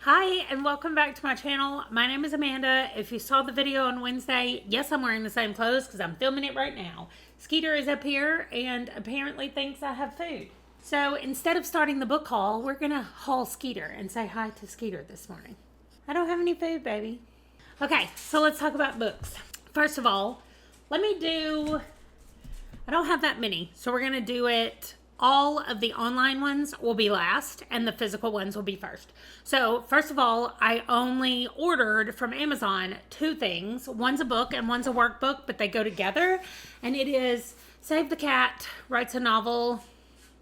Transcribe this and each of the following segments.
Hi, and welcome back to my channel. My name is Amanda. If you saw the video on Wednesday, yes, I'm wearing the same clothes because I'm filming it right now. Skeeter is up here and apparently thinks I have food. So instead of starting the book haul, we're going to haul Skeeter and say hi to Skeeter this morning. I don't have any food, baby. Okay, so let's talk about books. First of all, I don't have that many, so we're going to do it. All of the online ones will be last and the physical ones will be first. So first of all, I only ordered from Amazon two things. One's a book and one's a workbook, but they go together. And it is Save the Cat Writes a Novel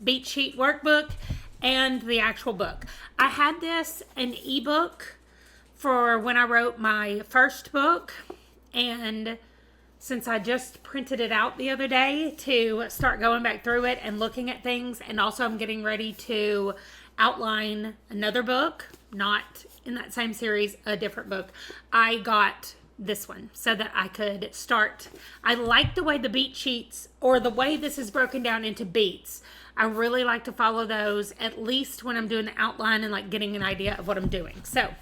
Beat Sheet Workbook and the actual book. I had this an ebook for when I wrote my first book, and since I just printed it out the other day to start going back through it and looking at things, and also I'm getting ready to outline another book, not in that same series, a different book, I got this one so that I could start. I like the way the beat sheets, or the way this is broken down into beats. I really like to follow those, at least when I'm doing the outline and like getting an idea of what I'm doing. So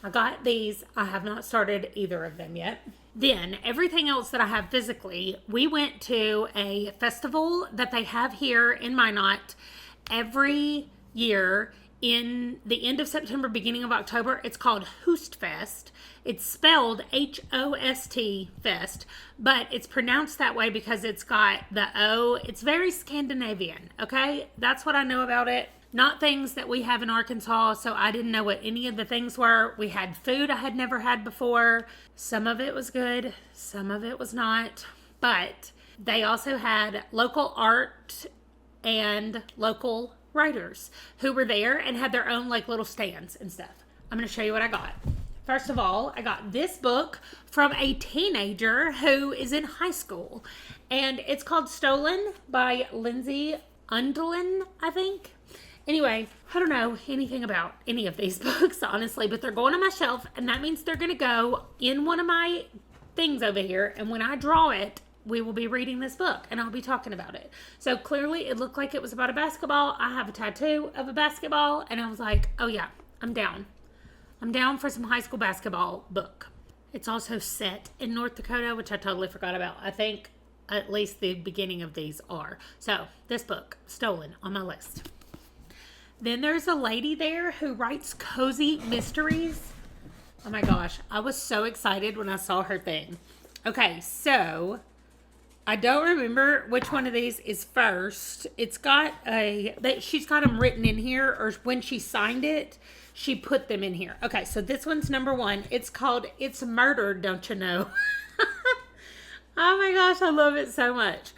I got these. I have not started either of them yet. Then everything else that I have physically, we went to a festival that they have here in Minot every year in the end of September, beginning of October. It's called Host Fest. It's spelled H-O-S-T Fest, but it's pronounced that way because it's got the O. It's very Scandinavian, okay? That's what I know about it. Not things that we have in Arkansas, so I didn't know what any of the things were. We had food I had never had before. Some of it was good, some of it was not. But they also had local art and local writers who were there and had their own like little stands and stuff. I'm going to show you what I got. First of all, I got this book from a teenager who is in high school. And it's called Stolen by Lindsay Undlin, I think. Anyway, I don't know anything about any of these books, honestly, but they're going on my shelf, and that means they're going to go in one of my things over here, and when I draw it, we will be reading this book, and I'll be talking about it. So clearly, it looked like it was about a basketball. I have a tattoo of a basketball, and I was like, oh yeah, I'm down. I'm down for some high school basketball book. It's also set in North Dakota, which I totally forgot about. I think at least the beginning of these are. So, this book, Stolen, on my list. Then there's a lady there who writes cozy mysteries. Oh my gosh, I was so excited when I saw her thing. Okay, so I don't remember which one of these is first. She's got them written in here, or when she signed it, she put them in here. Okay, so this one's number one. It's called It's Murder, Don't You Know? Oh my gosh, I love it so much.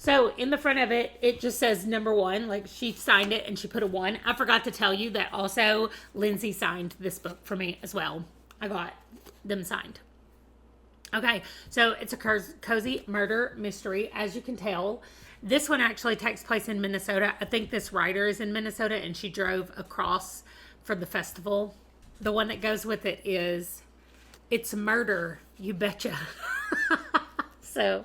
So in the front of it, it just says number one, like she signed it and she put a 1. I forgot to tell you that also Lindsay signed this book for me as well. I got them signed. Okay, so it's a cozy murder mystery, as you can tell. This one actually takes place in Minnesota. I think this writer is in Minnesota and she drove across for the festival. The one that goes with it is It's Murder, You Betcha. So,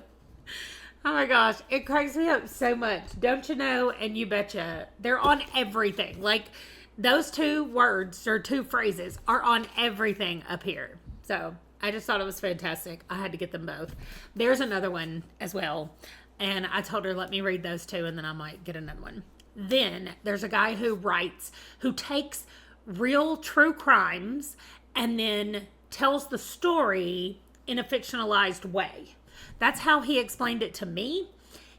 oh my gosh, it cracks me up so much. Don't you know and you betcha. They're on everything. Like, those two words or two phrases are on everything up here. So, I just thought it was fantastic. I had to get them both. There's another one as well. And I told her, let me read those two and then I might get another one. Then, there's a guy who takes real true crimes and then tells the story in a fictionalized way. That's how he explained it to me.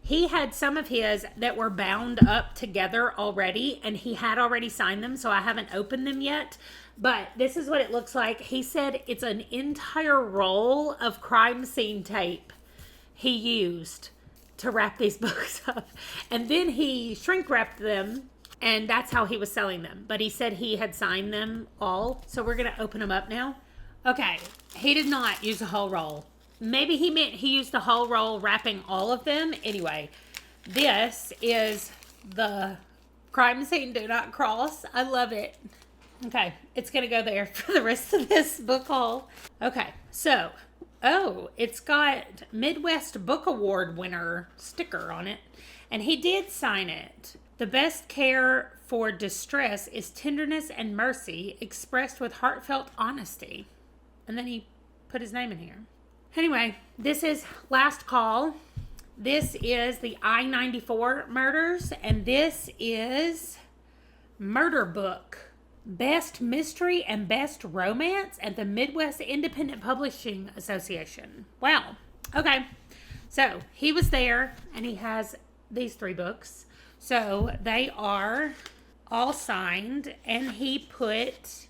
He had some of his that were bound up together already, and he had already signed them, so I haven't opened them yet. But this is what it looks like. He said it's an entire roll of crime scene tape he used to wrap these books up. And then he shrink wrapped them, and that's how he was selling them. But he said he had signed them all, so we're going to open them up now. Okay, he did not use a whole roll. Maybe he meant he used the whole roll wrapping all of them. Anyway, this is the crime scene do not cross. I love it. Okay, it's going to go there for the rest of this book haul. Okay, so, it's got Midwest Book Award winner sticker on it. And he did sign it. The best care for distress is tenderness and mercy expressed with heartfelt honesty. And then he put his name in here. Anyway, this is Last Call. This is the I-94 murders, and this is Murder Book. Best Mystery and Best Romance at the Midwest Independent Publishing Association. Wow. Okay. So he was there, and he has these 3 books. So they are all signed, and he put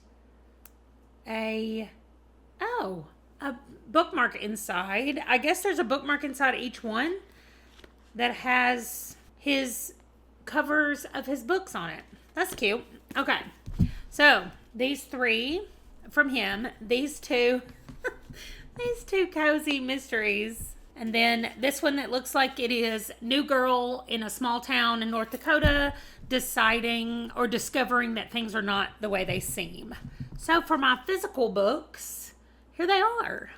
a bookmark inside. I guess there's a bookmark inside each one that has his covers of his books on it. That's cute. Okay. So these 3 from him, these 2, these 2 cozy mysteries. And then this one that looks like it is new girl in a small town in North Dakota deciding or discovering that things are not the way they seem. So for my physical books, here they are.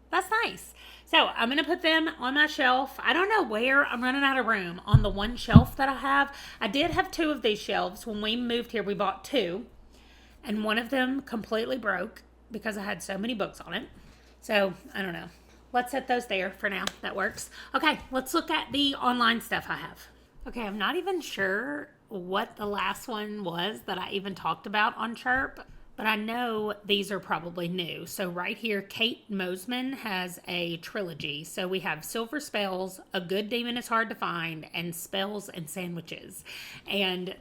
That's nice. So I'm going to put them on my shelf. I don't know where. I'm running out of room on the one shelf that I have. I did have 2 of these shelves. When we moved here, we bought 2. And one of them completely broke because I had so many books on it. So I don't know. Let's set those there for now. That works. Okay, let's look at the online stuff I have. Okay, I'm not even sure what the last one was that I even talked about on Chirp, but I know these are probably new. So right here, Kate Mosman has a trilogy. So we have Silver Spells, A Good Demon is Hard to Find, and Spells and Sandwiches. And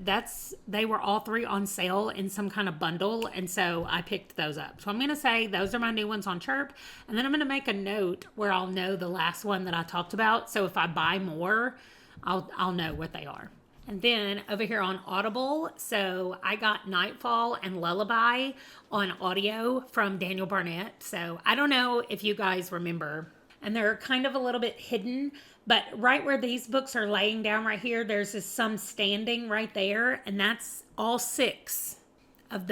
they were all 3 on sale in some kind of bundle. And so I picked those up. So I'm going to say those are my new ones on Chirp. And then I'm going to make a note where I'll know the last one that I talked about. So if I buy more, I'll know what they are. And then over here on Audible, so I got Nightfall and Lullaby on audio from Daniel Barnett. So I don't know if you guys remember, and they're kind of a little bit hidden, but right where these books are laying down right here, there's this Some Standing right there, and that's all 6 of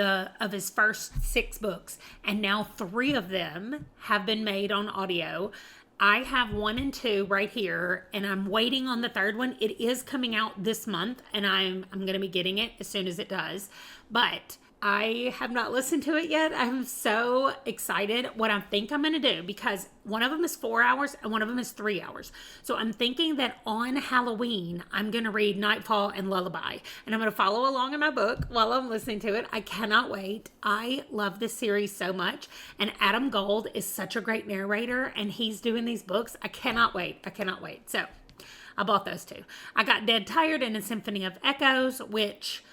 his first 6 books. And now 3 of them have been made on audio. I have 1 and 2 right here, and I'm waiting on the 3rd one. It is coming out this month, and I'm going to be getting it as soon as it does. But I have not listened to it yet. I'm so excited what I think I'm going to do, because one of them is 4 hours and one of them is 3 hours. So I'm thinking that on Halloween, I'm going to read Nightfall and Lullaby, and I'm going to follow along in my book while I'm listening to it. I cannot wait. I love this series so much, and Adam Gold is such a great narrator, and he's doing these books. I cannot wait. I cannot wait. So I bought those 2. I got Dead Tired and A Symphony of Echoes, which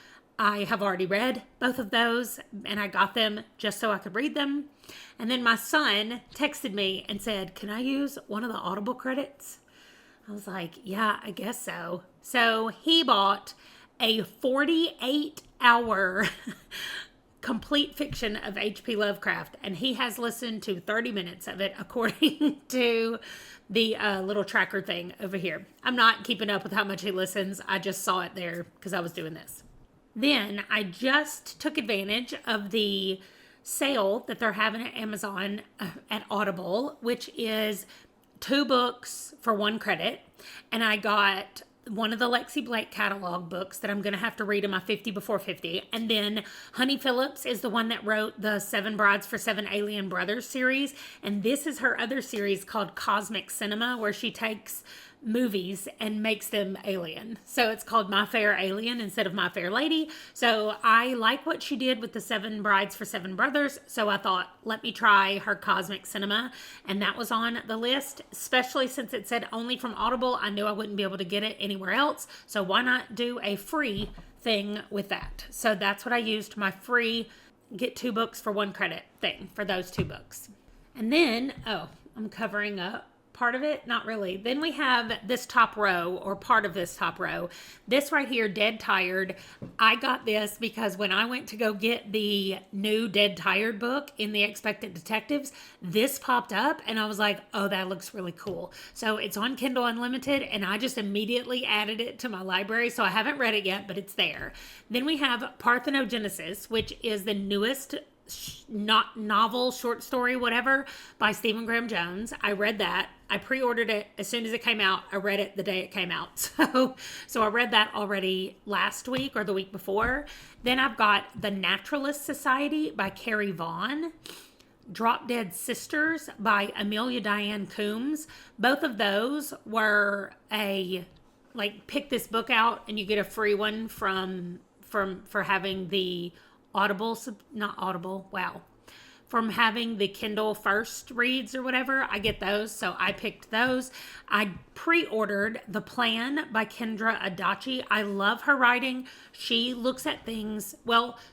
I have already read both of those, and I got them just so I could read them. And then my son texted me and said, "Can I use one of the Audible credits?" I was like, yeah, I guess so. So he bought a 48-hour complete fiction of H.P. Lovecraft, and he has listened to 30 minutes of it according to the little tracker thing over here. I'm not keeping up with how much he listens. I just saw it there because I was doing this. Then I just took advantage of the sale that they're having at Amazon at Audible, which is 2 books for 1 credit. And I got one of the Lexi Blake catalog books that I'm going to have to read in my 50 before 50. And then Honey Phillips is the one that wrote the 7 Brides for 7 Alien Brothers series. And this is her other series called Cosmic Cinema, where she takes movies and makes them alien. So it's called My Fair Alien instead of My Fair Lady. So I like what she did with the 7 Brides for 7 Brothers. So I thought, let me try her Cosmic Cinema. And that was on the list, especially since it said only from Audible. I knew I wouldn't be able to get it anywhere else. So why not do a free thing with that? So that's what I used, my free get 2 books for 1 credit thing for those 2 books. And then, I'm covering up part of it, not really. Then we have this top row, or part of this top row. This right here, Dead Tired. I got this because when I went to go get the new Dead Tired book in the Expected Detectives, this popped up and I was like, oh, that looks really cool. So it's on Kindle Unlimited, and I just immediately added it to my library. So I haven't read it yet, but it's there. Then we have Parthenogenesis, which is the newest not novel, short story, whatever, by Stephen Graham Jones. I read that. I pre-ordered it as soon as it came out. I read it the day it came out. So I read that already last week or the week before. Then I've got The Naturalist Society by Carrie Vaughn. Drop Dead Sisters by Amelia Diane Coombs. Both of those were pick this book out and you get a free one for having the from having the Kindle First reads or whatever. I get those, so I picked those. I pre-ordered The Plan by Kendra Adachi. I love her writing. She looks at things,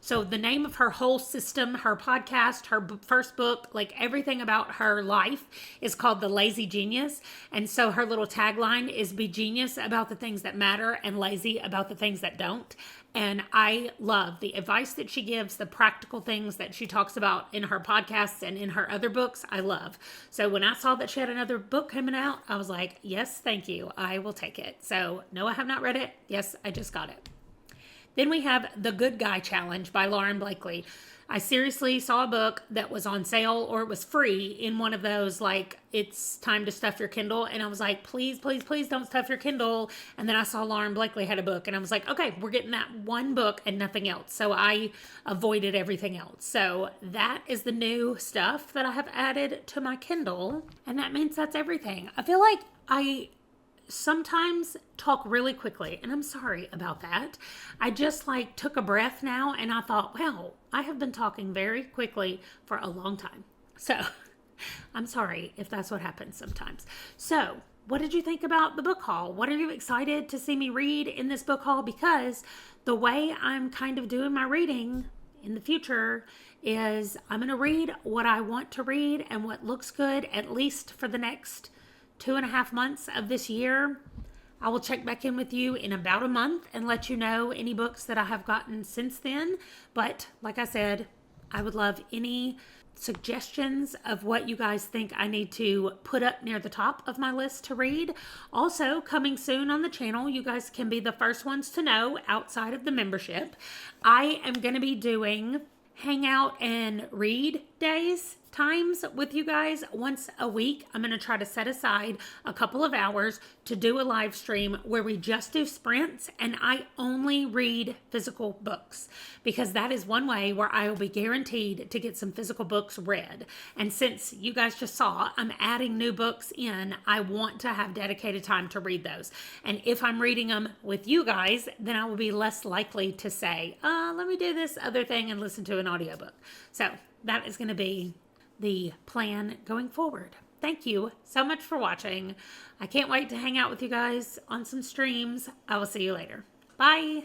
so the name of her whole system, her podcast, her first book, everything about her life is called The Lazy Genius. And so her little tagline is be genius about the things that matter and lazy about the things that don't. And I love the advice that she gives, the practical things that she talks about in her podcasts and in her other books. I love. So when I saw that she had another book coming out, I was like, yes, thank you. I will take it. So no, I have not read it. Yes, I just got it. Then we have The Good Guy Challenge by Lauren Blakely. I seriously saw a book that was on sale or it was free in one of those, it's time to stuff your Kindle. And I was like, please, please, please don't stuff your Kindle. And then I saw Lauren Blakely had a book and I was like, okay, we're getting that one book and nothing else. So I avoided everything else. So that is the new stuff that I have added to my Kindle. And that means that's everything. I feel like I sometimes talk really quickly and I'm sorry about that. I just took a breath now and I thought, wow, I have been talking very quickly for a long time. So I'm sorry if that's what happens sometimes. So what did you think about the book haul? What are you excited to see me read in this book haul? Because the way I'm kind of doing my reading in the future is I'm going to read what I want to read and what looks good, at least for the next 2.5 months of this year. I will check back in with you in about a month and let you know any books that I have gotten since then. But like I said, I would love any suggestions of what you guys think I need to put up near the top of my list to read. Also, coming soon on the channel, you guys can be the first ones to know outside of the membership. I am going to be doing hangout and read times with you guys once a week. I'm going to try to set aside a couple of hours to do a live stream where we just do sprints and I only read physical books, because that is one way where I will be guaranteed to get some physical books read. And since you guys just saw I'm adding new books in, I want to have dedicated time to read those. And if I'm reading them with you guys, then I will be less likely to say, let me do this other thing and listen to an audiobook. So that is going to be the plan going forward. Thank you so much for watching. I can't wait to hang out with you guys on some streams. I will see you later. Bye.